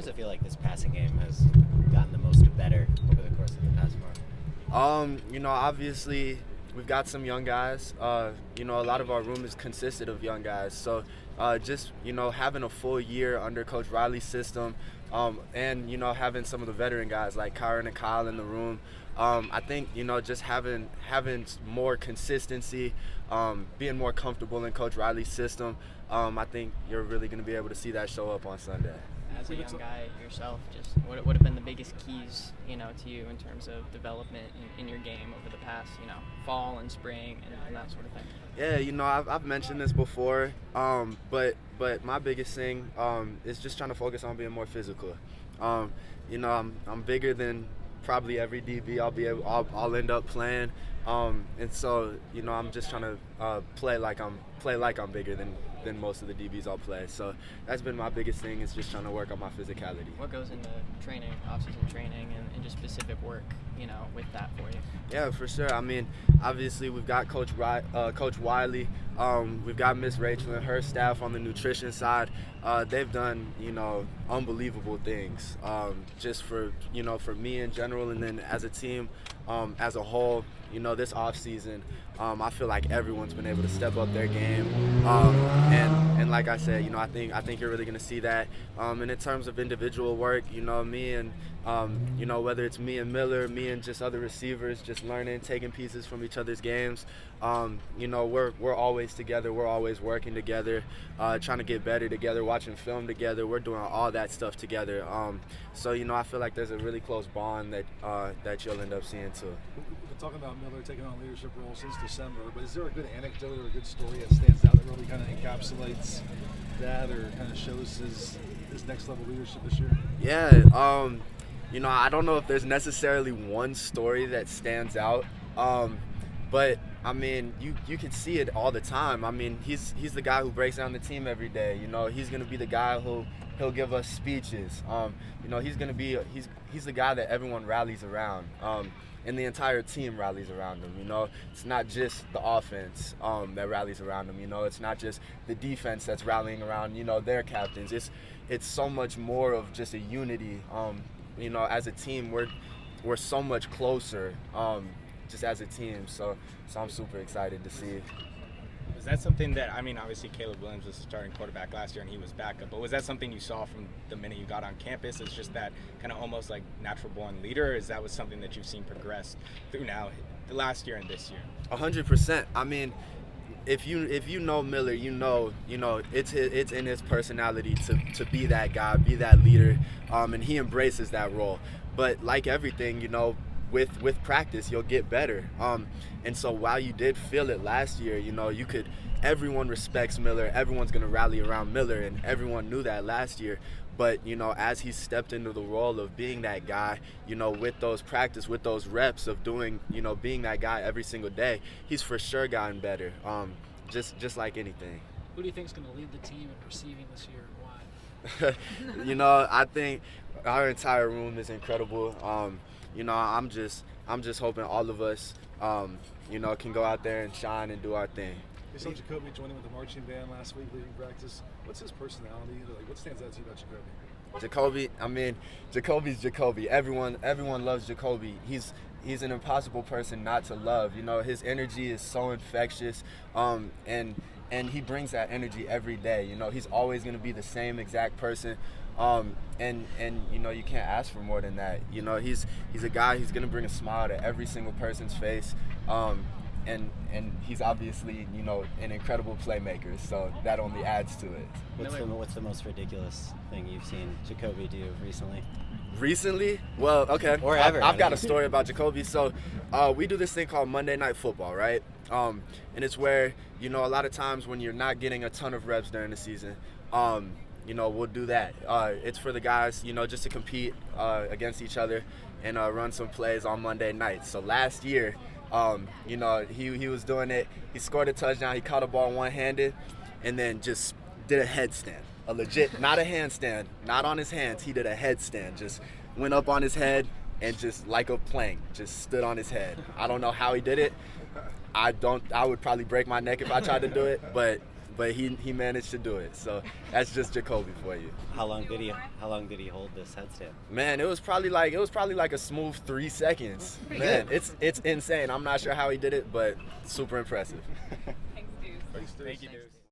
does it feel like this passing game has gotten the most better over the course of the past month? Obviously we've got some young guys. A lot of our room is consisted of young guys. So just having a full year under Coach Riley's system, and having some of the veteran guys like Kyron and Kyle in the room. I think just having more consistency, being more comfortable in Coach Riley's system. I think you're really going to be able to see that show up on Sunday. As a young guy yourself, just what have been the biggest keys, to you in terms of development in your game over the past, fall and spring and that sort of thing? Yeah, I've mentioned this before, but my biggest thing is just trying to focus on being more physical. I'm bigger than probably every DB I'll end up playing, and so I'm just trying to play like I'm bigger than most of the DBs I'll play. So that's been my biggest thing, is just trying to work on my physicality. What goes into training, off-season training, and just specific work, with that for you? Yeah, for sure. I mean, obviously we've got Coach Wiley, we've got Miss Rachel and her staff on the nutrition side. They've done, unbelievable things, just for me in general, and then as a team, as a whole. This off season, I feel like everyone's been able to step up their game, and like I said, I think you're really going to see that. And in terms of individual work, me and whether it's me and Miller, me and just other receivers, just learning, taking pieces from each other's games. We're always together. We're always working together, trying to get better together, watching film together. We're doing all that stuff together. So I feel like there's a really close bond that you'll end up seeing too. We've been talking about Miller taking on a leadership role since December, but is there a good anecdote or a good story that stands out that really kind of encapsulates that, or kind of shows his next level leadership this year? Yeah, I don't know if there's necessarily one story that stands out, but I mean, you can see it all the time. I mean, he's the guy who breaks down the team every day. He's gonna be the guy he'll give us speeches. He's the guy that everyone rallies around. And the entire team rallies around him. It's not just the offense that rallies around him. It's not just the defense that's rallying around their captains. It's so much more of just a unity. As a team, we're so much closer, just as a team. So I'm super excited to see. Was that something that, obviously Caleb Williams was the starting quarterback last year and he was backup, but was that something you saw from the minute you got on campus? It's just that kind of almost like natural born leader, or is that was something that you've seen progress through now, the last year and this year? 100%. I mean, if you know Miller, it's in his personality to be that guy, be that leader, and he embraces that role. But like everything, with practice, you'll get better. And so while you did feel it last year, everyone respects Miller. Everyone's going to rally around Miller, and everyone knew that last year. But, as he stepped into the role of being that guy, with those practice, with those reps of doing, being that guy every single day, he's for sure gotten better, just like anything. Who do you think is going to lead the team in receiving this year and why? I think our entire room is incredible. I'm just hoping all of us, can go out there and shine and do our thing. We saw Jacobe joining with the marching band last week leading practice. What's his personality? What stands out to you about Jacobe? Jacobe's Jacobe. Everyone loves Jacobe. He's an impossible person not to love. His energy is so infectious, and he brings that energy every day. He's always going to be the same exact person. And you can't ask for more than that. He's a guy. He's gonna bring a smile to every single person's face, and he's obviously an incredible playmaker. So that only adds to it. What's the most ridiculous thing you've seen Jacobe do recently? Recently? Well, okay. Or ever. I've got a story about Jacobe. So we do this thing called Monday Night Football, right? And it's where a lot of times when you're not getting a ton of reps during the season. We'll do that. It's for the guys, just to compete against each other and run some plays on Monday nights. So last year, he was doing it. He scored a touchdown. He caught a ball one-handed and then just did a headstand. A legit, not a handstand, not on his hands. He did a headstand. Just went up on his head and just like a plank, just stood on his head. I don't know how he did it. I would probably break my neck if I tried to do it, but but he managed to do it. So that's just Jacobe for you. How long did he hold this headstand? Man, it was probably like a smooth 3 seconds. Man, it's insane. I'm not sure how he did it, but super impressive. Thanks, Duce. Thanks, Duce. Thank you, Duce.